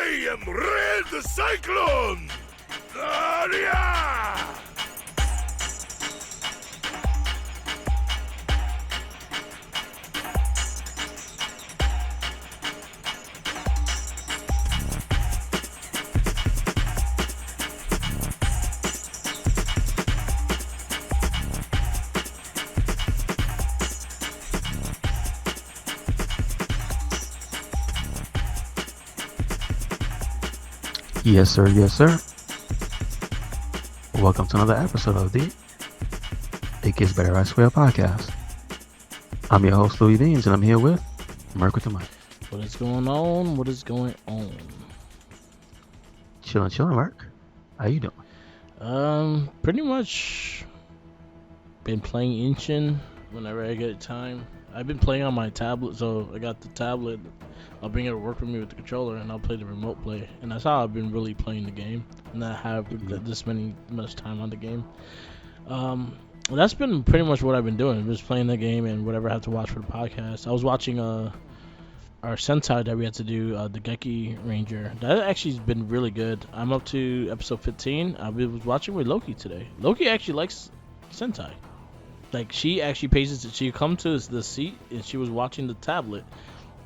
I am Red Cyclone! Yeah! Yes, sir. Yes, sir. Welcome to another episode of the It Gets Better I Swear podcast. I'm your host, Louis Deans, and I'm here with Merc with the mic. What is going on? What is going on? Chilling, Merc. How you doing? Pretty much been playing Inchin whenever I get time. I've been playing on my tablet, so I got the tablet. I'll bring it to work with me with the controller, and I'll play the remote play. And that's how I've been really playing the game, and I have this much time on the game. That's been pretty much what I've been doing. Just playing the game and whatever I have to watch for the podcast. I was watching our Sentai that we had to do, the Geki Ranger. That actually has been really good. I'm up to episode 15. I was watching with Loki today. Loki actually likes Sentai. Like, she actually pays attention. She come to the seat and she was watching the tablet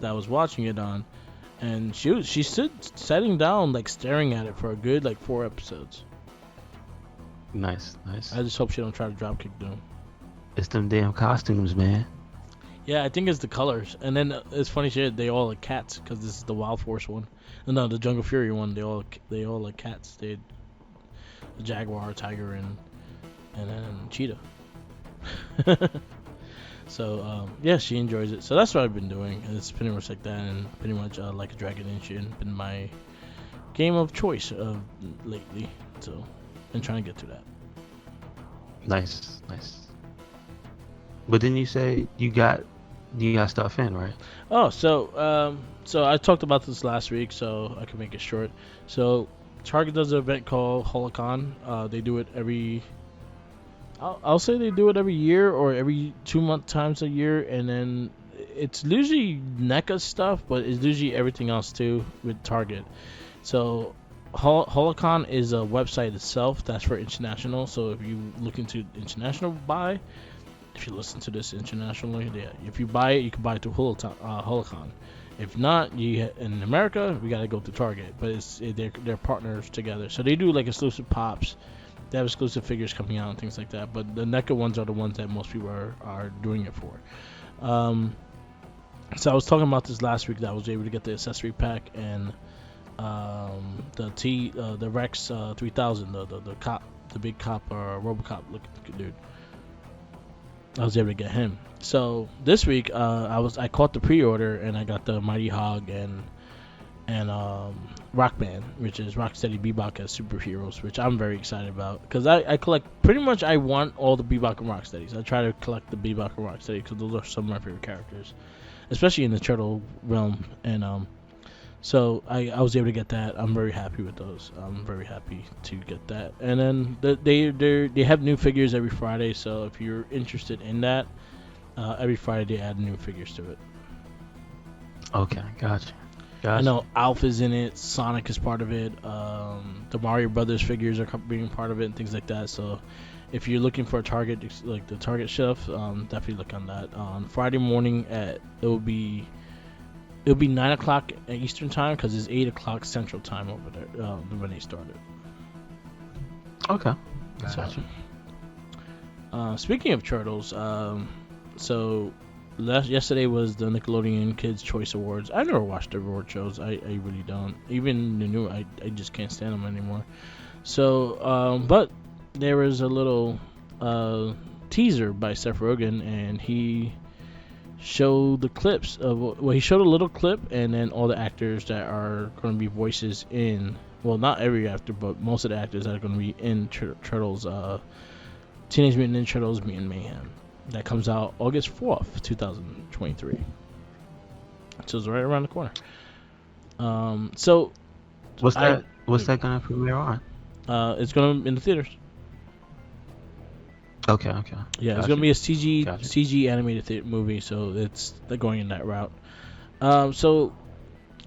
that I was watching it on, and she stood sitting down, like staring at it for a good 4 episodes. Nice. I just hope she don't try to dropkick them. It's them damn costumes, man. Yeah, I think it's the colors, and then it's funny shit. They all like cats because this is the Wild Force one. No, the Jungle Fury one. They all like cats. They the jaguar, tiger, and then cheetah. So yeah, she enjoys it. So that's what I've been doing. It's pretty much like that, and pretty much Like a Dragon Inchin been my game of choice lately. So been trying to get to that. Nice. But didn't you say you got stuff in, right? Oh, so I talked about this last week, so I can make it short. So Target does an event called Holocon. They do it every. I'll say they do it every year or every 2 times a year, and then it's usually NECA stuff, but it's usually everything else too with Target. So Holocon is a website itself that's for international. So if you look into international buy, if you listen to this internationally, yeah, if you buy it, you can buy it through Holocon. If not, in America, we gotta go to Target. But they're partners together, so they do exclusive pops. They have exclusive figures coming out and things like that. But the NECA ones are the ones that most people are doing it for. So I was talking about this last week that I was able to get the accessory pack and the Rex 3000, the cop, the big cop or RoboCop looking dude. I was able to get him. So this week I caught the pre-order and I got the Mighty Hog and Rockman, which is Rocksteady Bebop as superheroes, which I'm very excited about because I collect pretty much. I want all the Bebop and Rocksteadies. I try to collect the Bebop and Rocksteady because those are some of my favorite characters, especially in the turtle realm. And so I was able to get that. I'm very happy with those. I'm very happy to get that. And then they have new figures every Friday. So if you're interested in that, every Friday they add new figures to it. Okay, gotcha. I know Alpha is in it, Sonic is part of it, the Mario Brothers figures are being part of it and things like that. So if you're looking for a Target, like the Target shelf, definitely look on that. On Friday morning it'll be 9 o'clock Eastern time because it's 8 o'clock Central time over there when they started. Okay. Gotcha. Speaking of turtles, so yesterday was the Nickelodeon Kids Choice Awards. I never watched the award shows. I really don't. Even the new, I just can't stand them anymore. So, but there was a little teaser by Seth Rogen, and he showed the clips of. Well, he showed a little clip, and then all the actors that are going to be voices in. Well, not every actor, but most of the actors that are going to be in Turtles, Teenage Mutant Ninja Turtles: Mutant Mayhem. That comes out August 4th, 2023. So it's right around the corner. So what's that gonna premiere on? It's gonna in the theaters. Okay. Yeah, Gotcha. it's gonna be a CG Gotcha. CG animated movie, so they're going in that route. So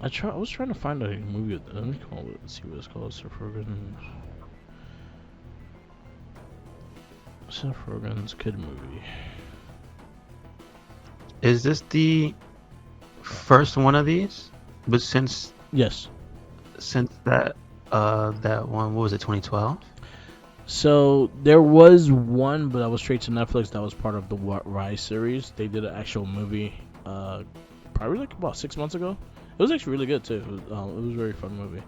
I was trying to find a movie. Let me call it. Let's see what it's called. Seth Rogen's kid movie. Is this the first one of these? But since Yes. that one, what was it, 2012? So there was one, but that was straight to Netflix. That was part of the Rise series. They did an actual movie, probably like about 6 months ago. It was actually really good too. It was a very fun movie.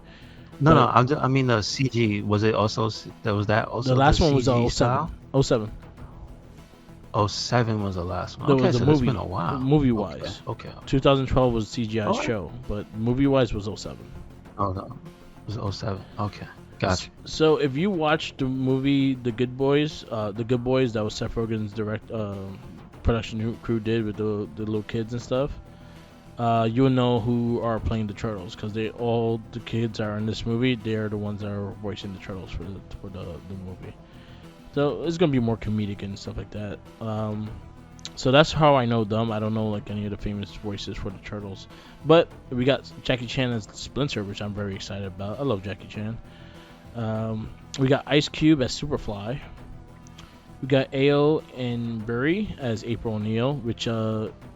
No, I mean the CG. Was it also that also The last one was CG 07. style? 07. 07 was the last one. There Okay, was so a it's movie. been a while. Movie wise. Okay. 2012 was CGI Alright. show, but movie wise was 07. Oh no, it was 07. Okay, gotcha. So if you watch the movie The Good Boys, that was Seth Rogen's direct production crew did with the little kids and stuff, you'll know who are playing the turtles because all the kids are in this movie. They're the ones that are voicing the turtles for the movie. So it's gonna be more comedic and stuff like that. So that's how I know them. I don't know like any of the famous voices for the turtles, but we got Jackie Chan as Splinter, which I'm very excited about. I love Jackie Chan. We got Ice Cube as Superfly. We got Ao and Burry as April O'Neil, which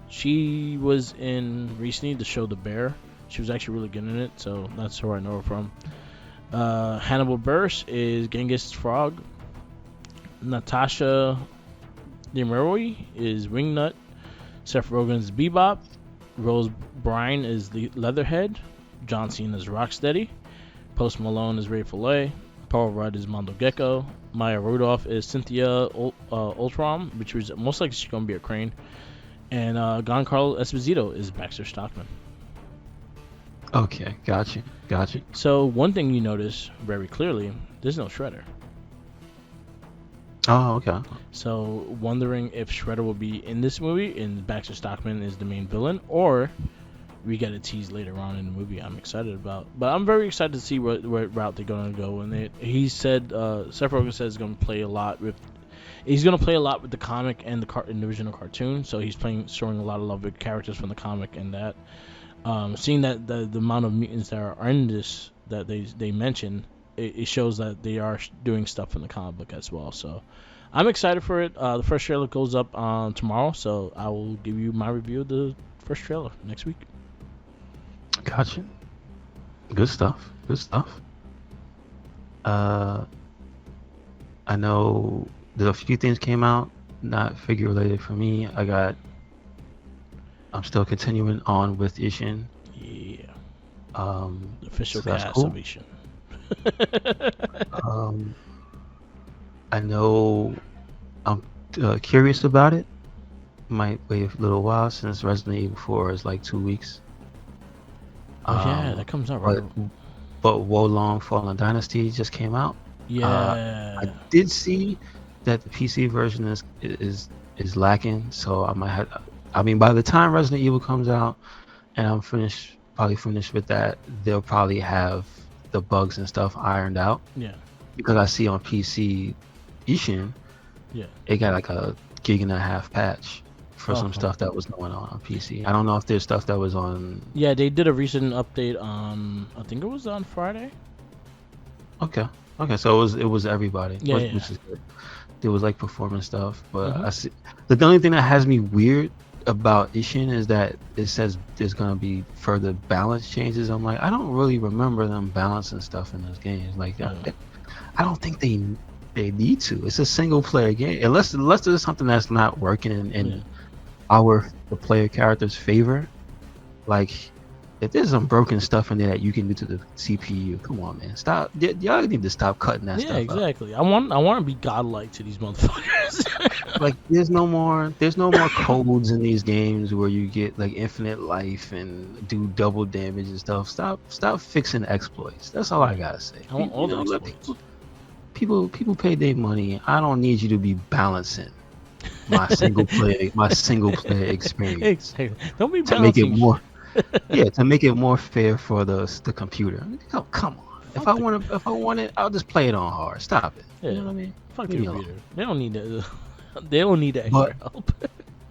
she was in recently the show The Bear. She was actually really good in it, so that's where I know her from. Hannibal Buress is Genghis Frog. Natasha Demeroy is Wingnut. Seth Rogen's Bebop. Rose Byrne is Leatherhead. John Cena is Rocksteady. Post Malone is Ray Fillet. Paul Rudd is Mondo Gecko. Maya Rudolph is Cynthia Ultram, which was most likely she's going to be a Crane. And Giancarlo Esposito is Baxter Stockman. Okay, gotcha. So one thing you notice very clearly, there's no Shredder. Oh, okay. So wondering if Shredder will be in this movie and Baxter Stockman is the main villain, or we get a tease later on in the movie. I'm excited about, but I'm very excited to see what route they're gonna go. And he said, Seth Rogen says he's gonna play a lot with the comic and the original cartoon. So he's showing a lot of love with characters from the comic and that. Seeing that the amount of mutants that are in this that they mention, it shows that they are doing stuff in the comic book as well. So I'm excited for it. The first trailer goes up tomorrow, so I will give you my review of the first trailer next week. Gotcha. Good stuff. I know there's a few things came out, not figure related for me. I'm still continuing on with Ishin. Yeah. The Official so that's cast cool. of Ishin. I know I'm curious about it. Might wait a little while since Resident Evil 4 is like 2 weeks. Yeah, that comes out right. But Wolong Fallen Dynasty just came out. Yeah. I did see that the PC version is lacking, so I might have. I mean, by the time Resident Evil comes out and I'm probably finished with that, they'll probably have the bugs and stuff ironed out. Yeah. Because I see on PC, Ishin, Yeah. it got like a 1.5 GB patch for some stuff that was going on PC. I don't know if there's stuff that was on. Yeah, they did a recent update on. I think it was on Friday. Okay, so it was everybody, Yeah, which is good. There was like performance stuff, but Mhm. I see the only thing that has me weird about Ishin is that it says there's gonna be further balance changes. I'm like, I don't really remember them balancing stuff in those games. Like, I don't think they need to. It's a single player game, unless there's something that's not working in the player character's favor. Like, if there's some broken stuff in there that you can do to the CPU, come on, man, stop. Y'all need to stop cutting that stuff. Yeah, exactly. I want to be godlike to these motherfuckers. Like, there's no more codes in these games where you get like infinite life and do double damage and stuff. Stop fixing exploits. That's all I gotta say. I want all the exploits. People pay their money. I don't need you to be balancing my single player experience. Hey, don't be To make it balancing. more, to make it more fair for the computer. Oh, come on. If I want it, I'll just play it on hard. Stop it. Yeah. You know what I mean? Fuck the Leave me computer. They don't need that. They don't need the extra But- help.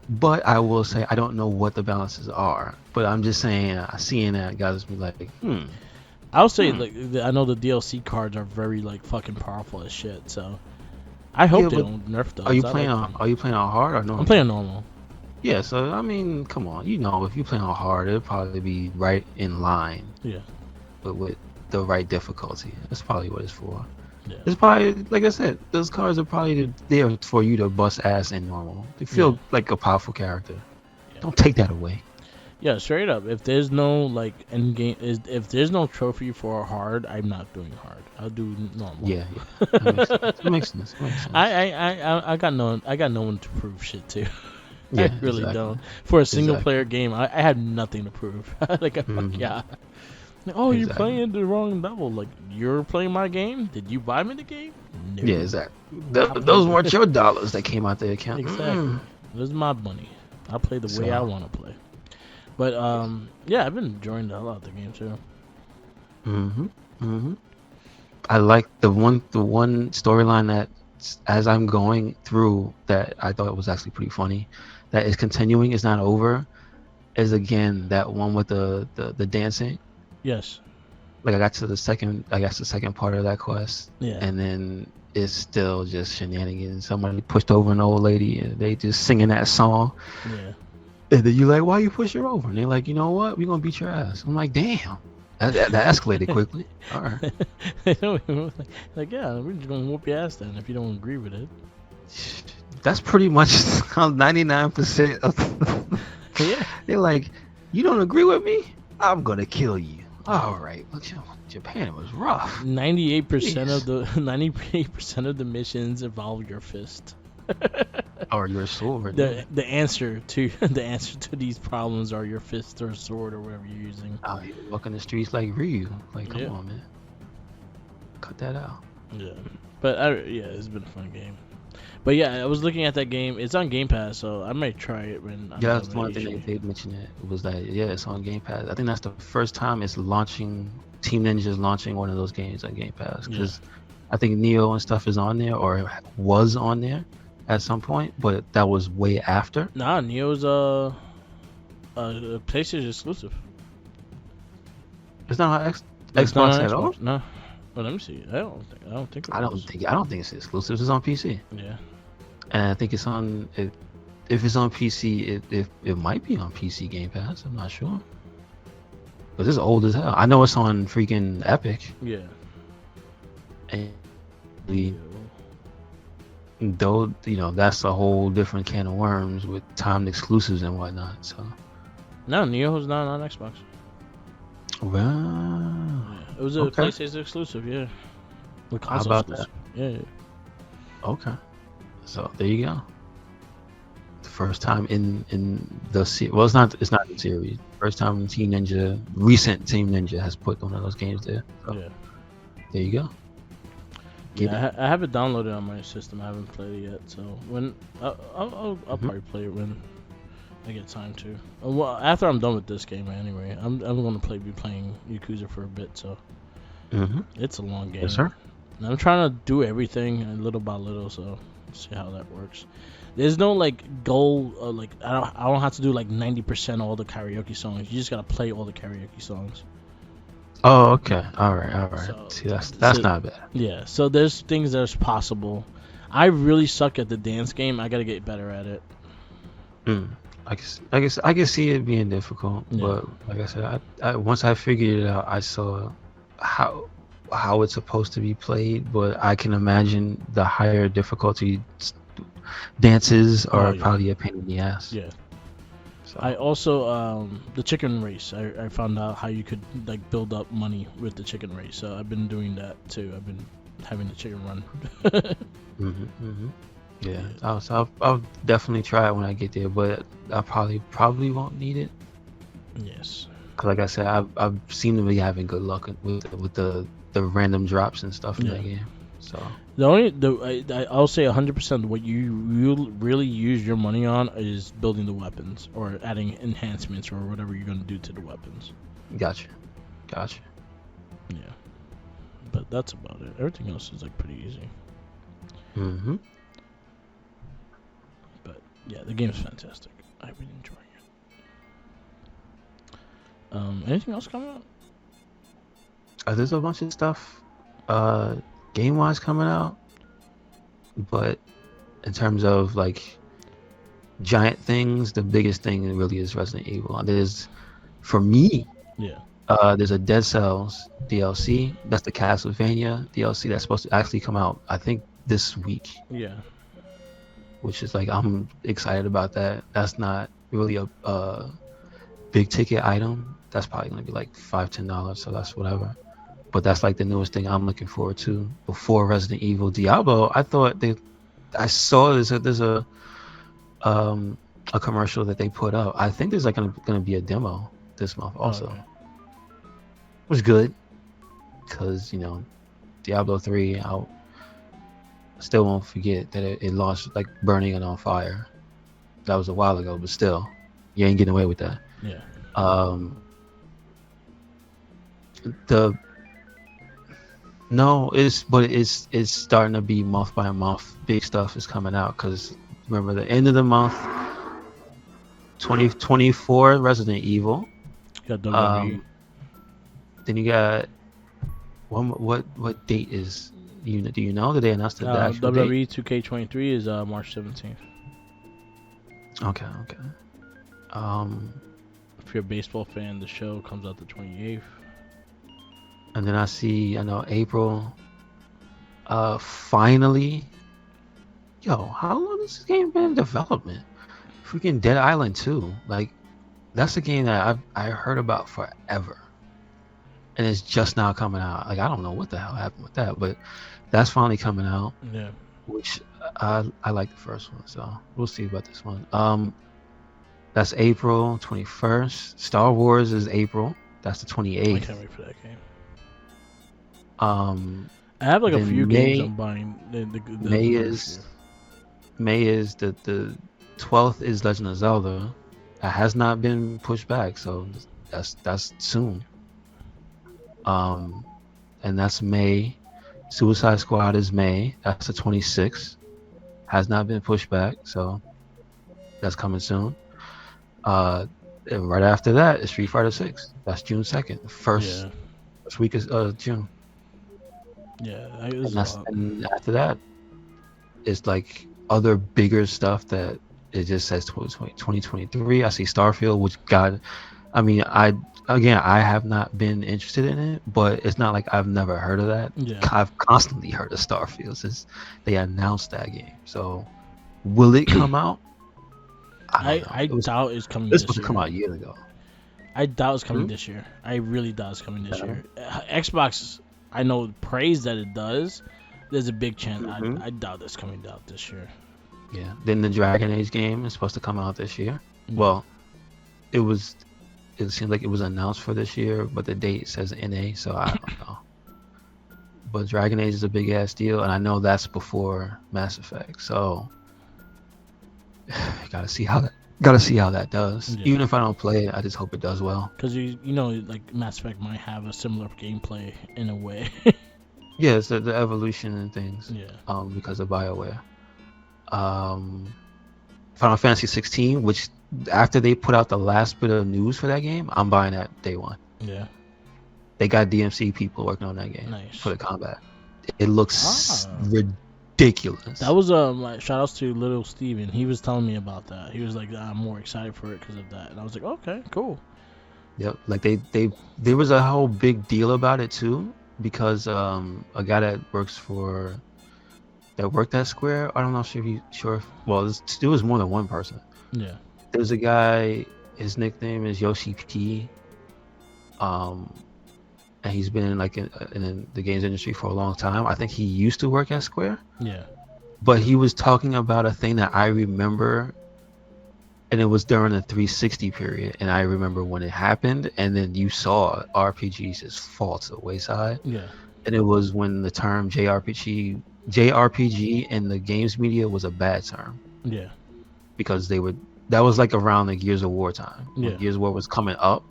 But I will say I don't know what the balances are. But I'm just saying, seeing that got me like, I'll say like I know the DLC cards are very like fucking powerful as shit. So I hope Yeah, they but don't nerf those. are you I playing like on? them. Are you playing on hard or normal? I'm playing normal. Yeah, so I mean, come on, if you play on hard, it'll probably be right in line Yeah. with the right difficulty. That's probably what it's for. Yeah. It's probably, like I said, those cards are probably there for you to bust ass in normal. They feel like a powerful character. Yeah. Don't take that away. Yeah, straight up. If there's no like end game, if there's no trophy for hard, I'm not doing hard. I'll do normal. Yeah. That makes sense. I got no one to prove shit to. Yeah, I really exactly. don't. For a single player game, I have nothing to prove. Like, Mhm. yeah. Oh, you're Exactly. playing the wrong level. Like, you're playing my game? Did you buy me the game? No. Yeah, exactly. Those weren't your dollars that came out the account. Exactly. This is my money. I play the way I want to play. But yeah, I've been enjoying the hell out of the game too. I like the one storyline that, as I'm going through, that I thought was actually pretty funny, that is continuing, is not over, is again that one with the dancing. Yes. Like I got to the second part of that quest, Yeah. and then it's still just shenanigans. Somebody pushed over an old lady, and they just singing that song. Yeah. And then you like, why you push her over? And they're like, you know what? We're gonna beat your ass. I'm like, damn. That escalated quickly. All right. Like, yeah, we're just gonna whoop your ass then if you don't agree with it. That's pretty much 99% of. Yeah. They're like, you don't agree with me? I'm gonna kill you. All right. Look, Japan was rough. 98% of the missions involve your fist. Or your sword. The answer to these problems are your fist or sword or whatever you're using. Oh, you walking the streets like Ryu. Like, come on, man. Cut that out. Yeah. But it's been a fun game. But yeah, I was looking at that game. It's on Game Pass, so I might try it when I'm That's one thing they mentioned. It was that it's on Game Pass. I think that's the first time it's launching. Team Ninja's launching one of those games on Game Pass, because I think Neo and stuff is on there, or was on there at some point, but that was way after. Nah, Neo's a PlayStation exclusive. It's not on Xbox at all. No. Well, let me see. I don't think. I don't think it's exclusive. It's on PC. Yeah. And I think it's on. If it's on PC, it might be on PC Game Pass. I'm not sure. But it's old as hell. I know it's on freaking Epic. Yeah. And though that's a whole different can of worms with timed exclusives and whatnot. So. No, Neo's not on Xbox. Wow. Yeah. It was a PlayStation exclusive, yeah. How about that? Yeah. Okay. So there you go. The first time in the series. Well, it's not the series. First time recent Team Ninja has put one of those games there. So, yeah. There you go. Yeah, I have it downloaded on my system. I haven't played it yet, so when I'll probably play it when I get time to. Well, after I'm done with this game, anyway, I'm gonna be playing Yakuza for a bit. So it's a long game. Yes, sir. And I'm trying to do everything little by little, so see how that works. There's no like goal, like I don't have to do like 90% all the karaoke songs. You just gotta play all the karaoke songs. Oh, okay. All right. So, see, that's not bad. Yeah. So there's things that's possible. I really suck at the dance game. I gotta get better at it. I can see it being difficult, but like I said, I once I figured it out, I saw how it's supposed to be played. But I can imagine the higher difficulty dances are probably a pain in the ass. Yeah. So. I also the chicken race. I found out how you could like build up money with the chicken race. So I've been doing that too. I've been having the chicken run. Yeah, I'll definitely try it when I get there, but I probably won't need it. Yes. Cause like I said, I seem to be having good luck with the random drops and stuff in that game. So I'll say 100% what you really use your money on is building the weapons or adding enhancements or whatever you're gonna do to the weapons. Gotcha. Yeah. But that's about it. Everything else is like pretty easy. But yeah, the game's fantastic. I've been enjoying it. Anything else coming up? There's a bunch of stuff, game-wise coming out, but in terms of like giant things, the biggest thing really is Resident Evil. There's, for me, Yeah. there's a Dead Cells DLC. That's the Castlevania DLC that's supposed to actually come out, I think, this week. Yeah. Which is like, I'm excited about that. That's not really a big ticket item. That's probably gonna be like $5-10, so that's whatever. But that's like the newest thing I'm looking forward to before Resident Evil. Diablo, I thought I saw there's a commercial that they put up. I think there's like gonna be a demo this month also. Okay. Which is good, because Diablo 3, I still won't forget that it launched like burning it on fire. That was a while ago, but still, you ain't getting away with that. Yeah. It's starting to be month by month. Big stuff is coming out, because remember, the end of the month, 2024 Resident Evil. You got WWE. Then you got what date is, do you know? Did they announce the actual WWE date? 2K23 is March 17th. Okay. If you're a baseball fan, the show comes out the 28th. And then I know April. Finally. Yo, how long has this game been in development? Freaking Dead Island 2. Like, that's a game that I heard about forever. And it's just now coming out. Like, I don't know what the hell happened with that, but that's finally coming out. Yeah. Which I like the first one, so we'll see about this one. That's April 21st. Star Wars is April. That's the 28th. I can't wait for that game. I have like a few games I'm buying. May is the 12th is Legend of Zelda. That has not been pushed back, so that's soon. And that's May. Suicide Squad is May. That's the 26th. Has not been pushed back, so that's coming soon. And right after that is Street Fighter 6. That's June 2nd. First week of June. Yeah, and after that, it's like other bigger stuff that it just says 2023. I see Starfield, which I have not been interested in it, but it's not like I've never heard of that. Yeah. I've constantly heard of Starfield since they announced that game. So, will it come out? I doubt it's coming this year. This was come out years ago. I doubt it's coming this year. I really doubt it's coming this year. Xbox, I know, praise that it does. There's a big chance. I doubt it's coming out this year. Yeah. Then the Dragon Age game is supposed to come out this year. Well, it seemed like it was announced for this year, but the date says NA, so I don't know. But Dragon Age is a big ass deal, and I know that's before Mass Effect, so gotta see how that does. Yeah. Even if I don't play it, I just hope it does well. Because you know, like Mass Effect might have a similar gameplay in a way. Yeah, it's the evolution and things. Yeah. Because of BioWare. Final Fantasy 16, which after they put out the last bit of news for that game, I'm buying that day one. Yeah. They got DMC people working on that game for the combat. It looks ridiculous. That was like shout outs to Little Steven. He was telling me about that. He was like, I'm more excited for it because of that. And I was like, okay, cool. Yep. Like there was a whole big deal about it too, because a guy that worked at Square, I don't know it was more than one person. Yeah. There's a guy, his nickname is Yoshi P. And he's been in the games industry for a long time. I think he used to work at Square. Yeah. But he was talking about a thing that I remember, and it was during the 360 period, and I remember when it happened, and then you saw RPGs just fall to the wayside. Yeah. And it was when the term JRPG in the games media was a bad term. Yeah. Because that was like around the Gears of War time. Yeah. When Gears of War was coming up,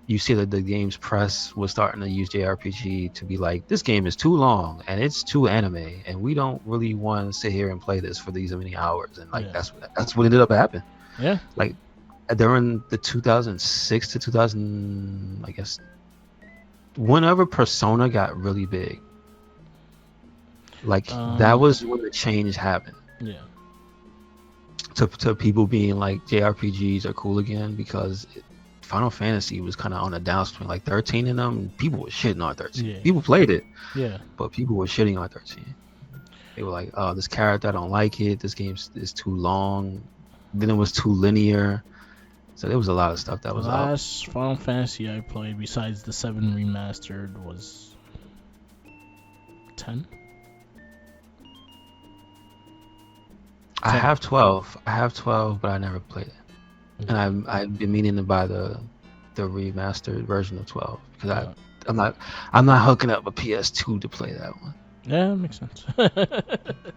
you see that the games press was starting to use JRPG to be like, this game is too long and it's too anime, and we don't really want to sit here and play this for these many hours. And that's what ended up happening. Yeah. Like during the 2006 to 2000, I guess, whenever Persona got really big, like that was when the change happened. Yeah. To people being like JRPGs are cool again, because Final Fantasy was kind of on a downswing. Like 13 in them, people were shitting on 13. Yeah. People played it, Yeah. but people were shitting on 13. They were like, "Oh, this character, I don't like it. This game is too long." Then it was too linear. So there was a lot of stuff that was The out. last Final Fantasy I played, besides the 7 remastered, was 10. I have 12. I have 12, but I never played it. And I've been meaning to buy the remastered version of 12 because I'm not hooking up a PS2 to play that one. Yeah, that makes sense.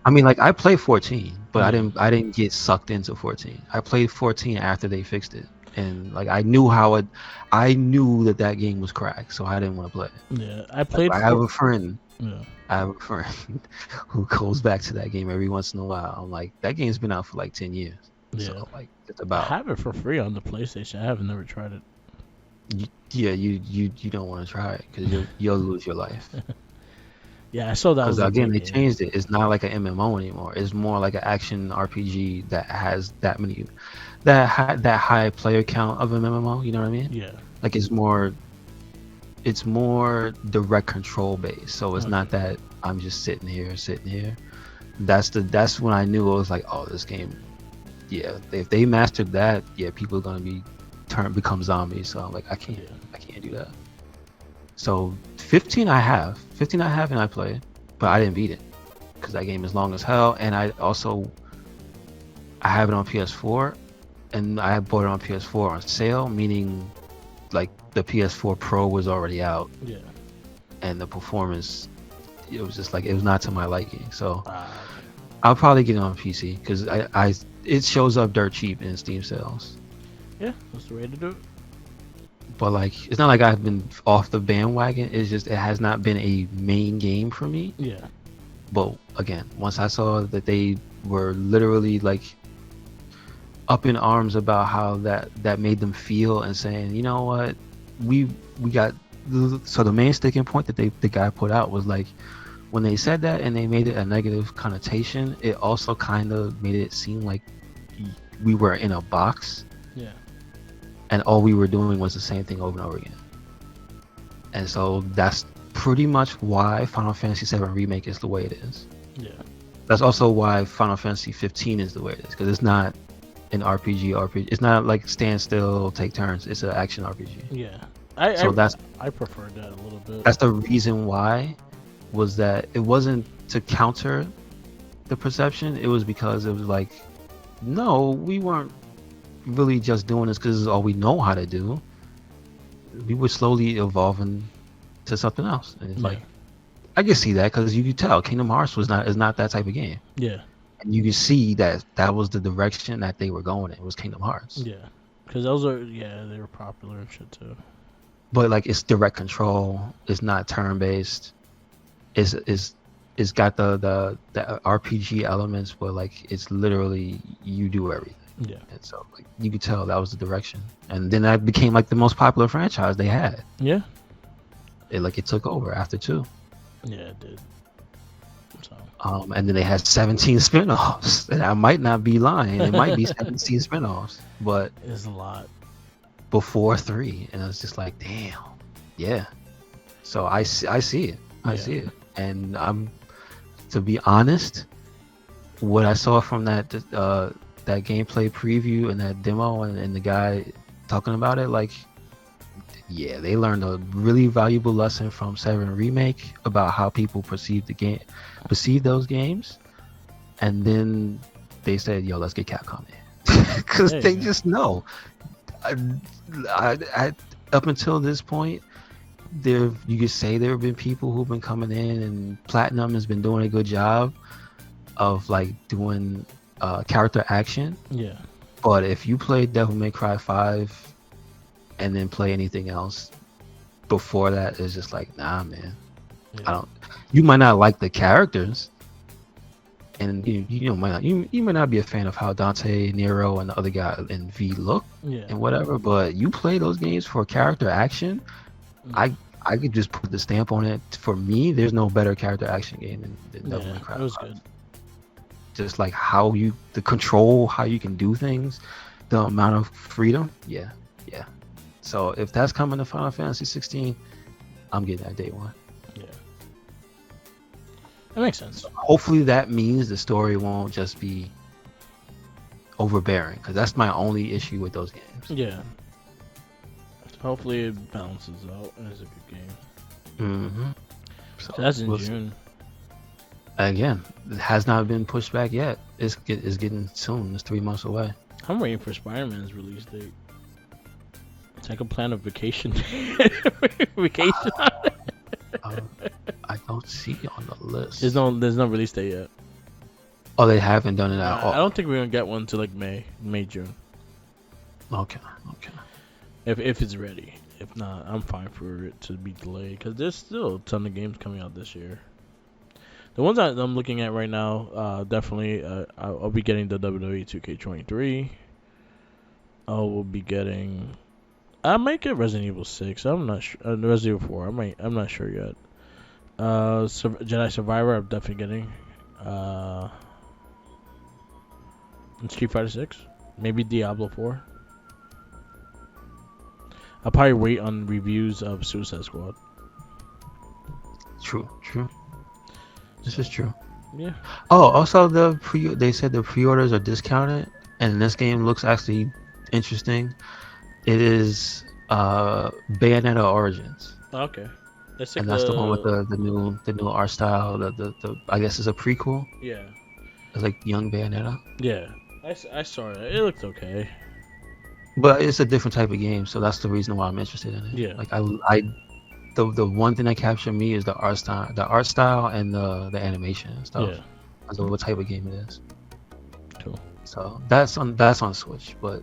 I mean, like, I played 14, but I didn't get sucked into 14. I played 14 after they fixed it, and like I knew that game was cracked, so I didn't want to play it. Yeah, I played. Like, I have a friend. Yeah. I have a friend who goes back to that game every once in a while. I'm like, that game's been out for like 10 years. Yeah. So like, it's about. I have it for free on the PlayStation. I have never tried it. You don't want to try it because you'll lose your life. Yeah, I saw that. Because again, they changed it. It's not like an MMO anymore. It's more like an action RPG that has that high player count of an MMO. You know what I mean? Yeah. Like it's more direct control based. So it's not that I'm just sitting here. That's when I knew it was like, oh, this game. Yeah, if they mastered that, yeah, people are gonna become zombies. So I'm like, I can't do that. So 15 I have and I play, but I didn't beat it because that game is long as hell. And I have it on PS4, and I bought it on PS4 on sale, meaning like the PS4 Pro was already out. Yeah. And the performance, it was just like, it was not to my liking. So I'll probably get it on PC because it shows up dirt cheap in Steam sales. Yeah, that's the way to do it. But like, it's not like I've been off the bandwagon. It's just it has not been a main game for me. Yeah. But again, once I saw that they were literally like up in arms about how that made them feel, and saying, you know what, we got. So the main sticking point that the guy put out was like, when they said that and they made it a negative connotation, it also kind of made it seem like we were in a box. Yeah. And all we were doing was the same thing over and over again. And so that's pretty much why Final Fantasy VII Remake is the way it is. Yeah. That's also why Final Fantasy 15 is the way it is, because it's not an RPG. It's not like stand still, take turns. It's an action RPG. Yeah. I prefer that a little bit. That's the reason why, was that it wasn't to counter the perception. It was because it was like, no, we weren't really just doing this because this is all we know how to do. We were slowly evolving to something else, and it's like, I can see that because you could tell Kingdom Hearts is not that type of game. Yeah, and you can see that was the direction that they were going in. It was Kingdom Hearts. Yeah, because those are they were popular and shit too. But like, it's direct control. It's not turn based. It's got the RPG elements, but like, it's literally you do everything. Yeah. And so like, you could tell that was the direction. And then that became like the most popular franchise they had. Yeah. It took over after 2. Yeah, it did. So. And then they had 17 spin-offs. And I might not be lying. It might be 17 spin-offs. But it's a lot. Before 3. And it's just like, damn. Yeah. So I see it. I see it. And to be honest, what I saw from that gameplay preview and that demo and the guy talking about it, like, yeah, they learned a really valuable lesson from 7 Remake about how people perceive those games, and then they said, yo, let's get Capcom in. Because they just know. I up until this point, you could say there have been people who've been coming in, and Platinum has been doing a good job of like doing character action. Yeah. But if you play Devil May Cry 5 and then play anything else before that, it's just like, nah, man. Yeah. You might not like the characters, and you might not be a fan of how Dante, Nero, and the other guy in V look Yeah. and whatever, but you play those games for character action. I could just put the stamp on it. For me, there's no better character action game than Devil May Cry. It was good. Just like the control, how you can do things, the amount of freedom. Yeah. So if that's coming to Final Fantasy 16, I'm getting that day one. Yeah. That makes sense. Hopefully that means the story won't just be overbearing, because that's my only issue with those games. Yeah. Hopefully it balances out and it's a good game. So that's in June. Again, it has not been pushed back yet. It's getting soon. It's 3 months away. I'm waiting for Spider-Man's release date. So I can plan a vacation. Vacation. I don't see it on the list. There's no release date yet. Oh, they haven't done it at all. I don't think we're gonna get one till like May, June. Okay. If it's ready. If not, I'm fine for it to be delayed because there's still a ton of games coming out this year. The ones that I'm looking at right now, definitely, I'll be getting the WWE 2K23. I will be getting. I might get Resident Evil 6. I'm not sure. Resident Evil 4. I'm not sure yet. Jedi Survivor. I'm definitely getting. And Street Fighter 6. Maybe Diablo 4. I'll probably wait on reviews of Suicide Squad. True. This is true. Yeah. Oh, also they said the pre-orders are discounted, and this game looks actually interesting. It is Bayonetta Origins. Okay. That's and that's the one with the new art style. The I guess it's a prequel. Yeah. It's like young Bayonetta. Yeah. I saw it. It looked okay. But it's a different type of game, so that's the reason why I'm interested in it. Yeah. Like the one thing that captured me is the art style and the animation and stuff. Yeah. I don't know what type of game it is. Cool. So that's on Switch. But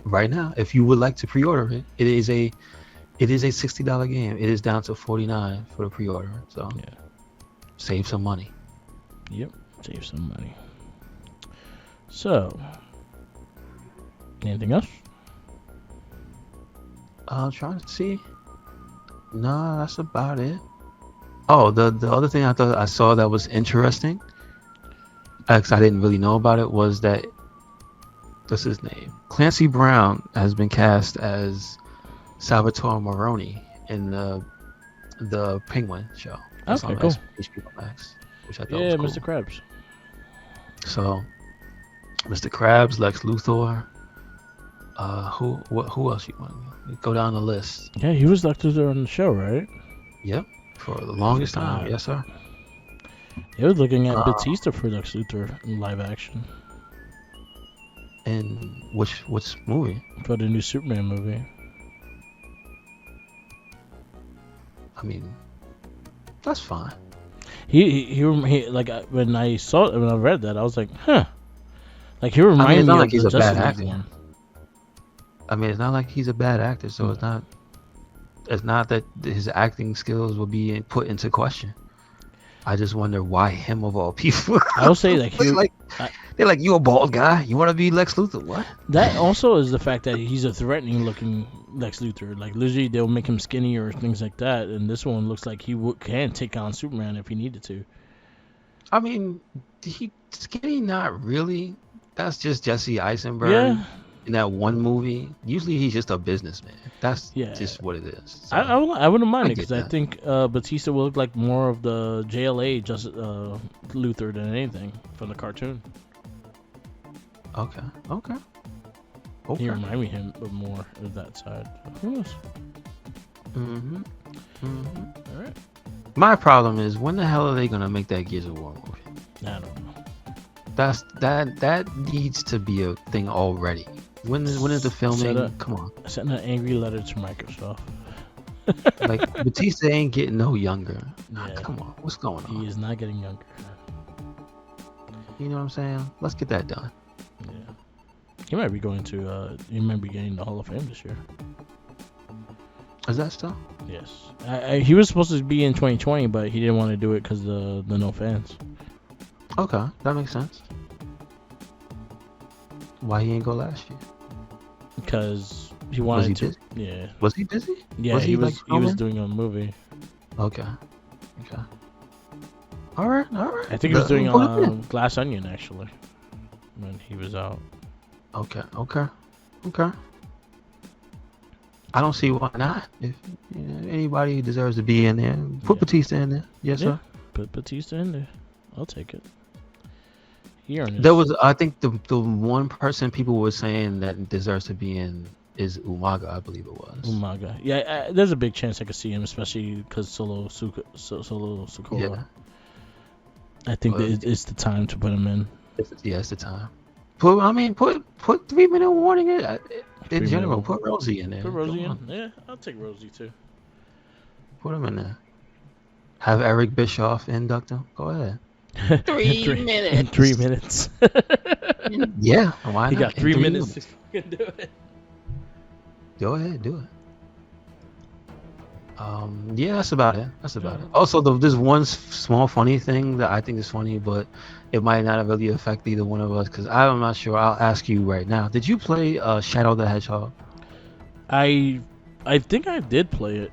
right now, if you would like to pre-order it, it is a $60 game. It is down to $49 for the pre-order. So yeah, save some money. Yep, save some money. So, anything else? I'm trying to see. No, that's about it. Oh, the other thing I thought I saw that was interesting, because I didn't really know about it, was that what's his name? Clancy Brown has been cast as Salvatore Moroni in the Penguin show. That's Okay, on cool. HBO Max, which I thought was cool. Mr. Krabs. So, Mr. Krabs, Lex Luthor. Who else you want? Go down the list. Yeah, he was Lex Luthor on the show, right? Yep, for the longest time. Yes, sir. They were looking at Batista for Lex Luthor in live action. And which movie? For the new Superman movie. I mean, that's fine. He like when I read that, I was like, huh. Like he reminded me of he's the a bad Justice actor. League one. I mean, it's not like he's a bad actor, so it's not that his acting skills will be put into question. I just wonder why him of all people. I will say like they're like, you a bald guy, you want to be Lex Luthor? What? That also is the fact that he's a threatening looking Lex Luthor. Like literally, they'll make him skinny or things like that, and this one looks like he can take on Superman if he needed to. I mean, he skinny? Not really. That's just Jesse Eisenberg. Yeah. In that one movie, usually he's just a businessman. That's just what it is. So, I wouldn't mind it because I that. think Batista will look like more of the JLA Luthor than anything from the cartoon. Okay. He remind me of more of that side. Who knows? All right. My problem is, when the hell are they gonna make that Gears of War movie? I don't know. That needs to be a thing already. When is the filming? Come on. Send an angry letter to Microsoft. Like Batista ain't getting no younger. Yeah. Come on, what's going on? He is not getting younger. You know what I'm saying? Let's get that done. Yeah. He might be going to. He might be getting the Hall of Fame this year. Is that stuff? Yes. He was supposed to be in 2020, but he didn't want to do it because the no fans. Okay, that makes sense. Why he ain't go last year? Because he Was wanted he to. busy? Yeah. Was he busy? Yeah, Was he like was. He was filming? doing a movie. Okay. Okay. All right. All right. I think he was doing Put him in. Glass Onion actually when he was out. Okay. Okay. Okay. I don't see why not. If anybody deserves to be in there, put Yeah. Batista in there. Yes, Yeah. sir. Put Batista in there. I'll take it. He earned There his. was, I think, the one person people were saying that deserves to be in is Umaga, I believe it was. Umaga. Yeah, there's a big chance I could see him, especially because Solo Sokola. Yeah. I think Well, that it's the time to put him in. it's the time. Put 3 minute warning in. In 3 general, minute. put Rosie in there. Put Rosie Come in. on. Yeah, I'll take Rosie too. Put him in there. Have Eric Bischoff induct him. Go ahead. In 3 minutes. In 3 minutes. Yeah, why not? He got In 3 3 minutes to fucking do it. Go ahead, do it. Yeah, that's about it. That's about it. Also, there's one small funny thing that I think is funny, but it might not really affect either one of us because I'm not sure. I'll ask you right now. Did you play Shadow the Hedgehog? I think I did play it.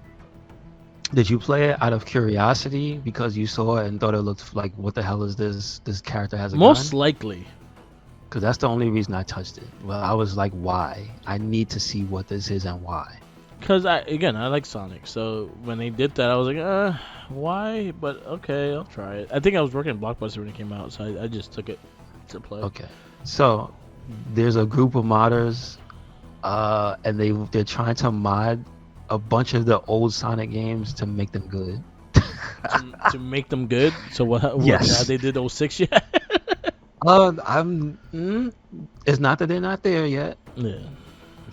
Did you play it out of curiosity because you saw it and thought it looked like, what the hell is this? This character has a Most gun? likely. Because that's the only reason I touched it. Well, I was like, why? I need to see what this is and why. Because I like Sonic, so when they did that, I was like, why? But okay, I'll try it. I think I was working at Blockbuster when it came out, so I just took it to play. Okay, so there's a group of modders, and they're trying to mod a bunch of the old Sonic games to make them good. to make them good. So what Yes. have they did 06 yet? It's not that they're not there yet. Yeah.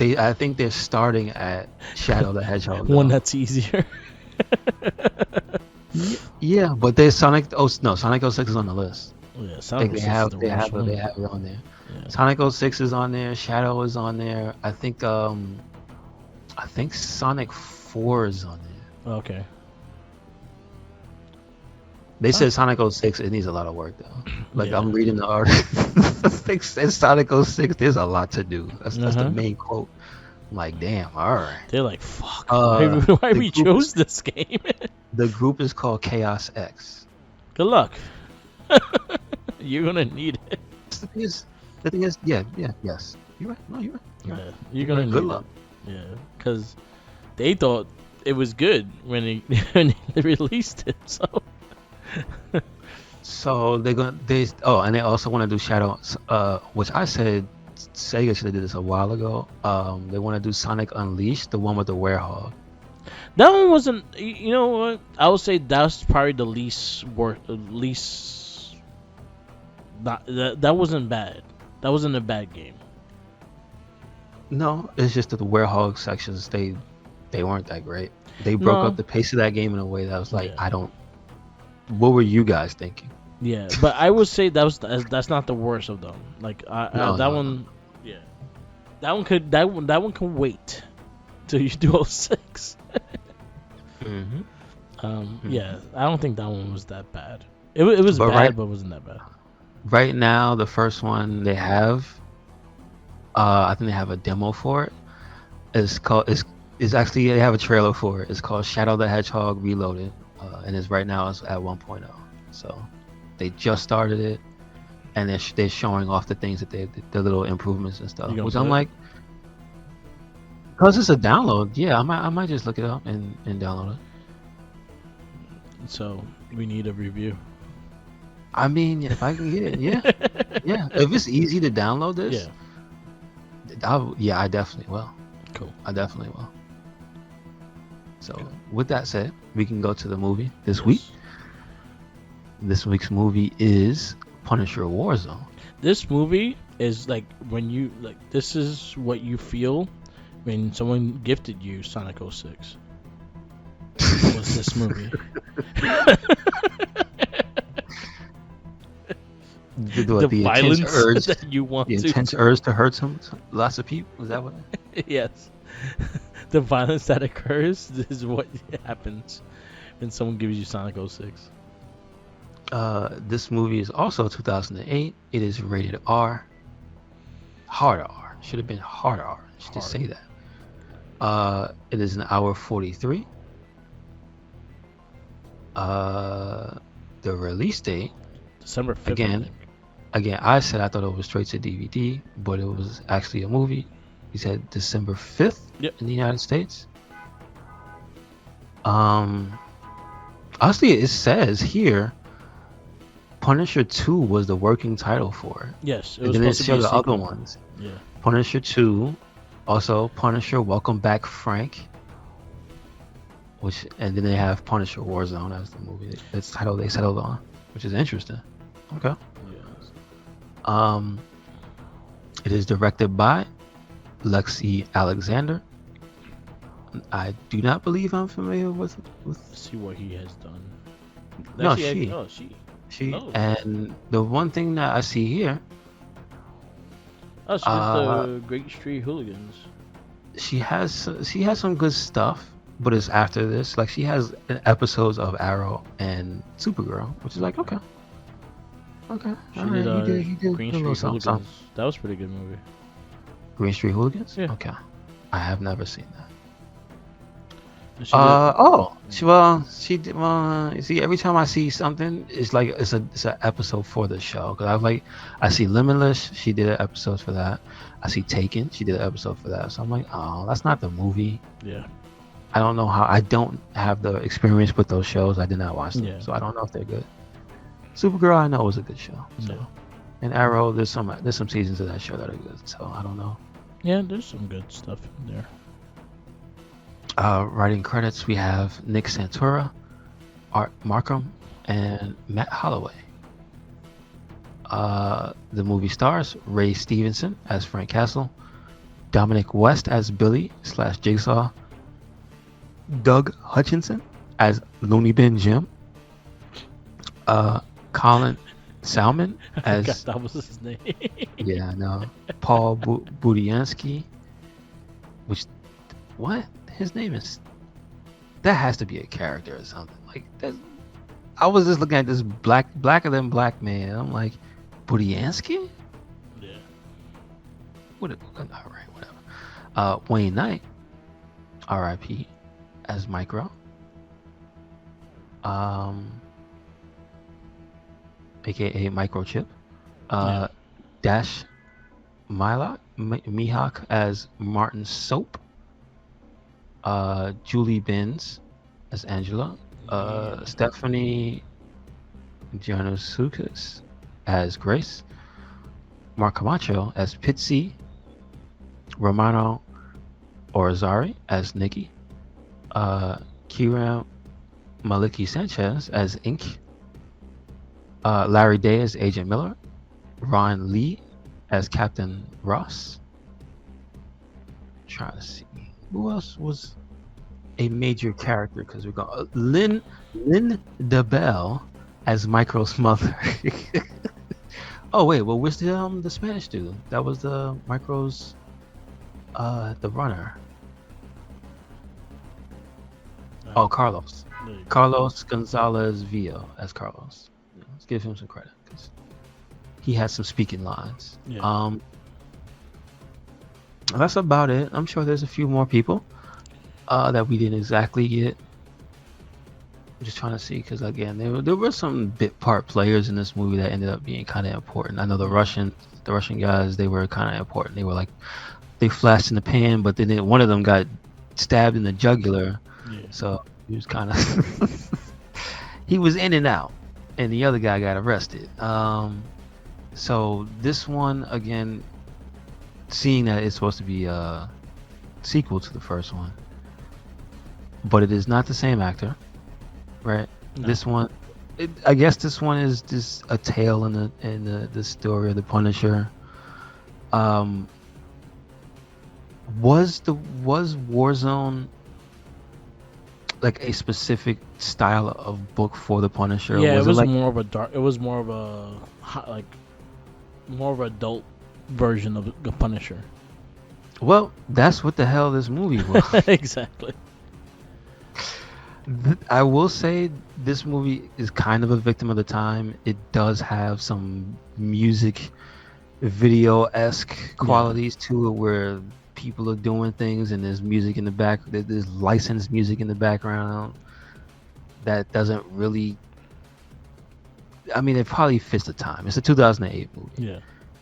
I think they're starting at Shadow the Hedgehog. One though. that's easier. Yeah, but there's Sonic. Oh no, Sonic 06 is on the list. Yeah, Sonic They 06 have is the they worst have one. they have it on there. Yeah. Sonic 06 is on there. Shadow is on there. I think Sonic 4 is on there. Okay. They said Sonic 06, it needs a lot of work though. Like Yeah. I'm reading the article. It says Sonic 06, there's a lot to do. That's the Uh-huh. main quote. I'm like, damn, alright. They're like, fuck. the Why we group chose this game? The group is called Chaos X. Good luck. You're gonna need it. The thing is, yes. You're right. No, you're right. Yeah, you're gonna need Good luck. it. Yeah, because they thought it was good when they released it. So and they also want to do Shadow, which I said Sega should have did this a while ago. They want to do Sonic Unleashed, the one with the werewolf. That one wasn't. You know what? I would say that's probably the least work. Least. That wasn't bad. That wasn't a bad game. No, it's just that the werewolf sections they weren't that great. They broke No. up the pace of that game in a way that was like, Yeah. What were you guys thinking? Yeah, but I would say that's not the worst of them. Like No, that no, one, yeah, that one can wait till you do 06. Mm-hmm. Yeah, I don't think that one was that bad. It was But bad, but it wasn't that bad. Right now, the first one they have, I think they have a demo for it. It's actually they have a trailer for it. It's called Shadow the Hedgehog Reloaded, and it's right now it's at 1.0. So they just started it, and they're showing off the things that the little improvements and stuff. You gonna Which play I'm it? like, because it's a download. Yeah, I might just look it up and download it. So we need a review. I mean, if I can get it, yeah, yeah. If it's easy to download this, I definitely will. Cool. I definitely will. So, with that said, we can go to the movie this week. This week's movie is Punisher Warzone. This movie is like when you like. This is what you feel when someone gifted you Sonic 06. Was this movie? The violence intense urge, that you want the to. intense urge to hurt lots of people. Is that what? Yes. The violence that occurs is what happens when someone gives you Sonic 06. This movie is also 2008. It is rated R. Hard R. Should have been hard R. I should just Hard. say that. It is an hour 43. The release date, December 5th. Again. I think. again, I said I thought it was straight to DVD, but it was actually a movie. He said December 5th Yep. in the United States. Honestly, it says here Punisher 2 was the working title for it. Yes, it And was then it supposed to be showed a the other sequel. ones. Yeah. Punisher 2, also Punisher Welcome Back Frank, and then they have Punisher Warzone as the movie. That's the title they settled on, which is interesting. Okay. Yes. It is directed by Lexi Alexander. I do not believe I'm familiar with See what he has done. No, Actually, she. she. Oh. And the one thing that I see here, Oh, she Uh, did the Great Street Hooligans. she has some good stuff, but it's after this. Like she has episodes of Arrow and Supergirl, which is like okay. She All did, right, he did Green a little Street something, Hooligans. something. That was a pretty good movie. Green Street Hooligans. Yeah. Okay, I have never seen that. And she did- She did. Well, you see, every time I see something, it's like it's an episode for the show. Cause I see Limitless. She did an episode for that. I see Taken. She did an episode for that. So I'm like, oh, that's not the movie. Yeah. I don't know how. I don't have the experience with those shows. I did not watch them, Yeah. so I don't know if they're good. Supergirl, I know was a good show. So. Yeah. And Arrow, there's some seasons of that show that are good. So I don't know. Yeah, there's some good stuff in there. Writing credits, we have Nick Santura, Art Markham, and Matt Holloway. The movie stars Ray Stevenson as Frank Castle, Dominic West as Billy/Jigsaw, Doug Hutchinson as Looney Bin Jim, Colin Salmon I forgot as that was his name. yeah, no, Paul Budiansky, which what his name is? That has to be a character or something. Like that. I was just looking at this blacker than black man. I'm like, Budiansky? Yeah. All right, whatever. Wayne Knight, R.I.P. as Micro. AKA Microchip. Yeah. Dash Mihawk as Martin Soap. Julie Benz as Angela. Yeah. Stephanie Giannosukas as Grace. Mark Camacho as Pitsy. Romano Orzari as Nikki. Kira Maliki Sanchez as Inc. Larry Day as Agent Miller. Ron Lee as Captain Ross. Trying to see who else was a major character, because we got Lynn DeBelle as Micro's mother. Oh wait, well where's the Spanish dude? That was the Micro's the runner. Oh, Carlos. There you go. Carlos Gonzalez Villa as Carlos. Yeah, let's give him some credit because he had some speaking lines. Yeah. That's about it. I'm sure there's a few more people that we didn't exactly get. I'm just trying to see because again, there were some bit part players in this movie that ended up being kind of important. I know the Russian guys, they were kind of important. They were like they flashed in the pan, but then one of them got stabbed in the jugular. Yeah. So he was kind of he was in and out, and the other guy got arrested. So this one again, seeing that it's supposed to be a sequel to the first one, but it is not the same actor, right? No. This one, I guess this one is just a tale in the story of the Punisher. Was Warzone like a specific style of book for the Punisher? Yeah, it was like more of a dark. It was more of a like more of an adult version of the Punisher. well, that's what the hell this movie was. Exactly. I will say this movie is kind of a victim of the time. It does have some music video-esque Yeah. qualities to it where people are doing things and there's music in the back, there's licensed music in the background that doesn't really, I mean, it probably fits the time. It's a 2008 movie. Yeah.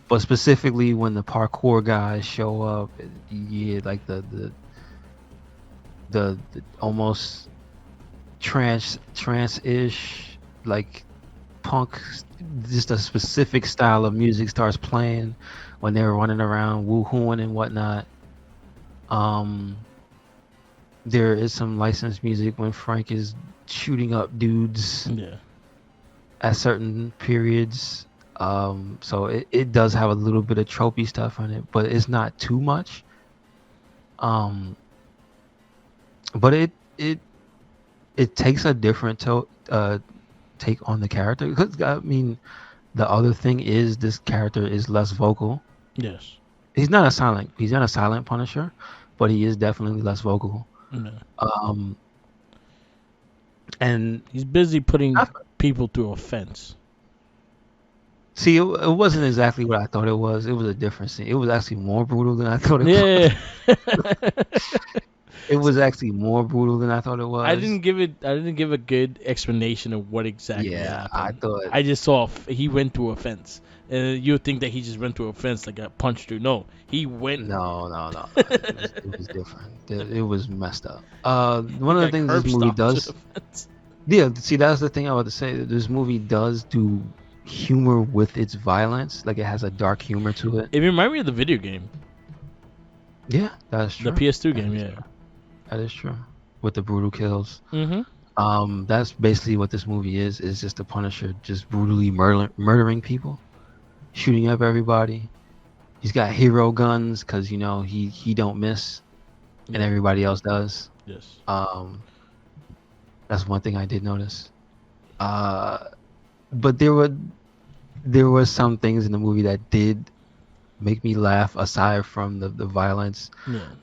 But specifically when the parkour guys show up, yeah, like the almost trance-ish, like punk, just a specific style of music starts playing when they're running around woohooing and whatnot. There is some licensed music when Frank is shooting up dudes Yeah. at certain periods. So it does have a little bit of tropey stuff on it, but it's not too much. But it takes a different take on the character. Because I mean, the other thing is this character is less vocal. Yes. He's not a silent Punisher, but he is definitely less vocal. Yeah. And He's busy putting people through a fence. see, it wasn't exactly what I thought it was. It was a different scene. It was actually more brutal than I thought it was. Yeah. It was actually more brutal than I thought it was. I didn't give a good explanation of what exactly happened. I thought I just saw he went through a fence. And you would think that he just went through a fence like got punched through. No, he went. no. It was different. It was messed up. One of the things this movie does. Yeah, see, that's the thing I want to say. This movie does do humor with its violence. Like it has a dark humor to it. It reminded me of the video game, Yeah, that's true. the PS2 game. Yeah. That is true. With the brutal kills. Mm-hmm. That's basically what this movie is. It's just the Punisher just brutally murdering people, shooting up everybody. He's got hero guns because he don't miss, and everybody else does. Yes. That's one thing I did notice. But there were some things in the movie that did make me laugh aside from the violence.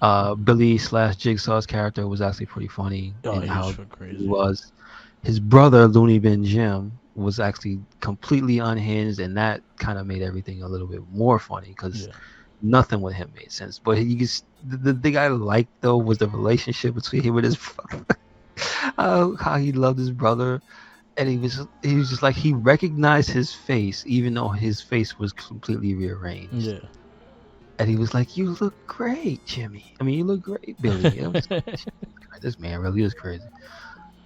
Yeah. Billy / Jigsaw's character was actually pretty funny Oh, in how crazy. he was. His brother Looney Bin Jim was actually completely unhinged, and that kind of made everything a little bit more funny because nothing with him made sense. But the thing I liked though was the relationship between him and his brother. How he loved his brother. And he was just like, he recognized his face even though his face was completely rearranged. Yeah. And he was like, "You look great, Jimmy. I mean, you look great, Billy." This man really is crazy.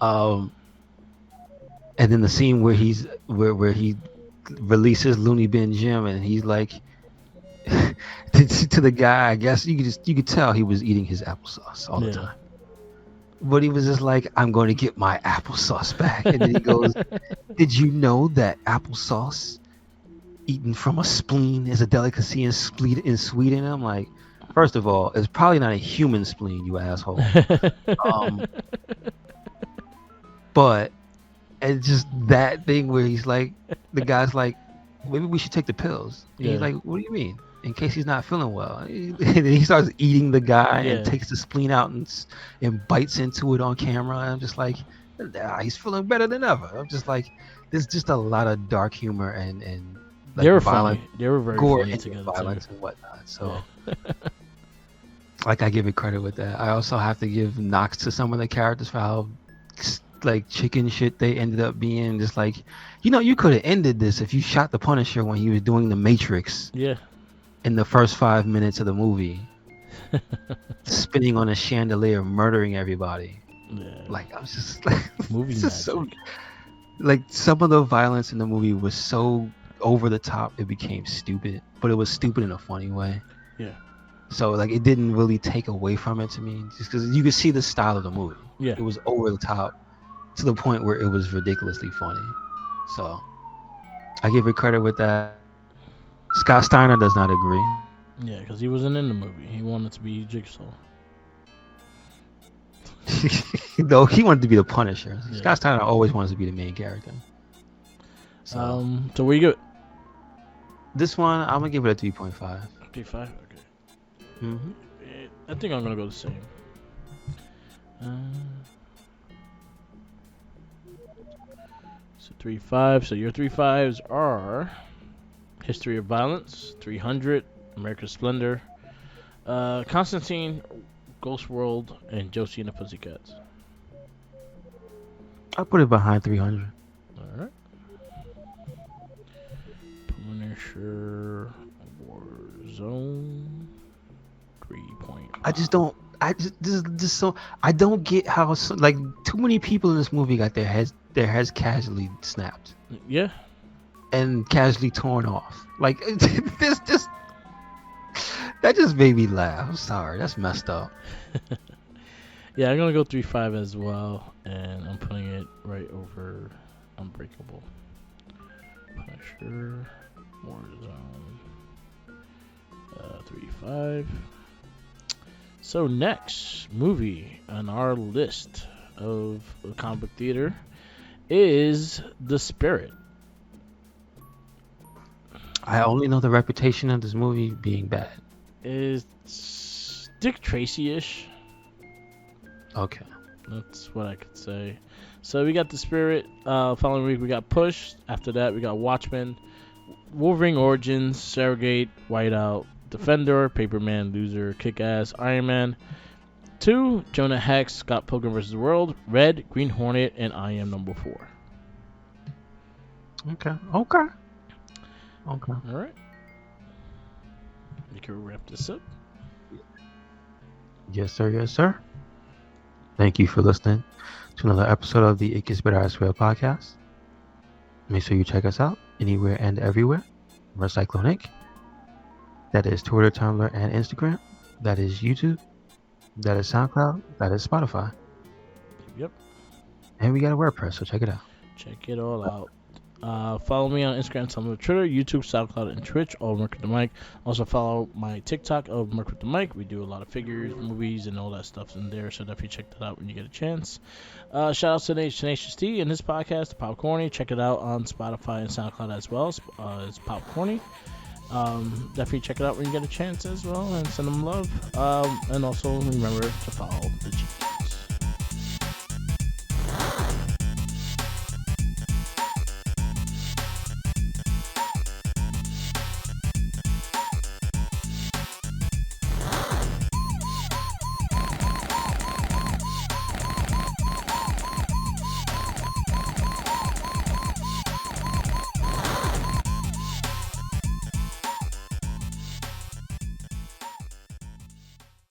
And then the scene where where he releases Looney Bin Jim, and he's like to the guy. I guess you could tell he was eating his applesauce all the time. But he was just like, "I'm going to get my applesauce back." And then he goes, "Did you know that applesauce eaten from a spleen is a delicacy in Sweden?" I'm like, first of all, it's probably not a human spleen, you asshole. But it's just that thing where he's like, the guy's like, "Maybe we should take the pills." And he's like, "What do you mean?" In case he's not feeling well. And then he starts eating the guy and takes the spleen out and bites into it on camera. And I'm just like, he's feeling better than ever. I'm just like, there's just a lot of dark humor and like they were violent, funny. They were very gore funny and together violence too. and whatnot. So, like, I give it credit with that. I also have to give knocks to some of the characters for how like chicken shit they ended up being. Just like, you could have ended this if you shot the Punisher when he was doing the Matrix. Yeah. In the first 5 minutes of the movie, spinning on a chandelier, murdering everybody. Yeah. Like, I was just like, Movie just so, magic. like, some of the violence in the movie was so over the top, it became stupid. But it was stupid in a funny way. Yeah. So, like, it didn't really take away from it to me, just because you could see the style of the movie. Yeah. It was over the top to the point where it was ridiculously funny. So, I give it credit with that. Scott Steiner does not agree. Yeah, because he wasn't in the movie. He wanted to be Jigsaw. Though he wanted to be the Punisher. Yeah. Scott Steiner always wants to be the main character. So where you go? this one, I'm gonna give it a 3.5. 3.5. Okay. Mm-hmm. I think I'm gonna go the same. So 3-5. So your 3-5s are History of Violence, 300, America's Splendor, Constantine, Ghost World, and Josie and the Pussycats. I'll put it behind 300. Alright. Punisher, Warzone, 3-point. I don't get how like too many people in this movie got their heads casually snapped Yeah. and casually torn off. Like this just that just made me laugh. I'm sorry, that's messed up. Yeah, I'm gonna go 3-5 as well, and I'm putting it right over Unbreakable. Punisher, Warzone, 3-5. So next movie on our list of comic book theater is The Spirit. I only know the reputation of this movie being bad. It's Dick Tracy-ish. Okay. That's what I could say. So we got The Spirit. Following week we got Push. After that we got Watchmen, Wolverine Origins, Surrogate, Whiteout, Defender, Paperman, Loser, Kick-Ass, Iron Man 2, Jonah Hex, Scott Pilgrim vs. the World, Red, Green Hornet, and I Am Number 4. Okay. All right. You can wrap this up. Yes, sir. Thank you for listening to another episode of the It Gets Better, I Swear podcast. Make sure you check us out anywhere and everywhere. RedCycloneInc. That is Twitter, Tumblr, and Instagram. That is YouTube. That is SoundCloud. That is Spotify. Yep. And we got a WordPress, so check it out. Check it all out. Follow me on Instagram, Tumblr, Twitter, YouTube, SoundCloud, and Twitch, all Merc with the Mic. Also follow my TikTok of Merc with the Mic. We do a lot of figures, movies, and all that stuff in there, so definitely check that out when you get a chance. Shout out to Tenacious T and his podcast, Popcorny. Check it out on Spotify and SoundCloud as well. It's Popcorny. Definitely check it out when you get a chance as well, and send them love. And also remember to follow the G.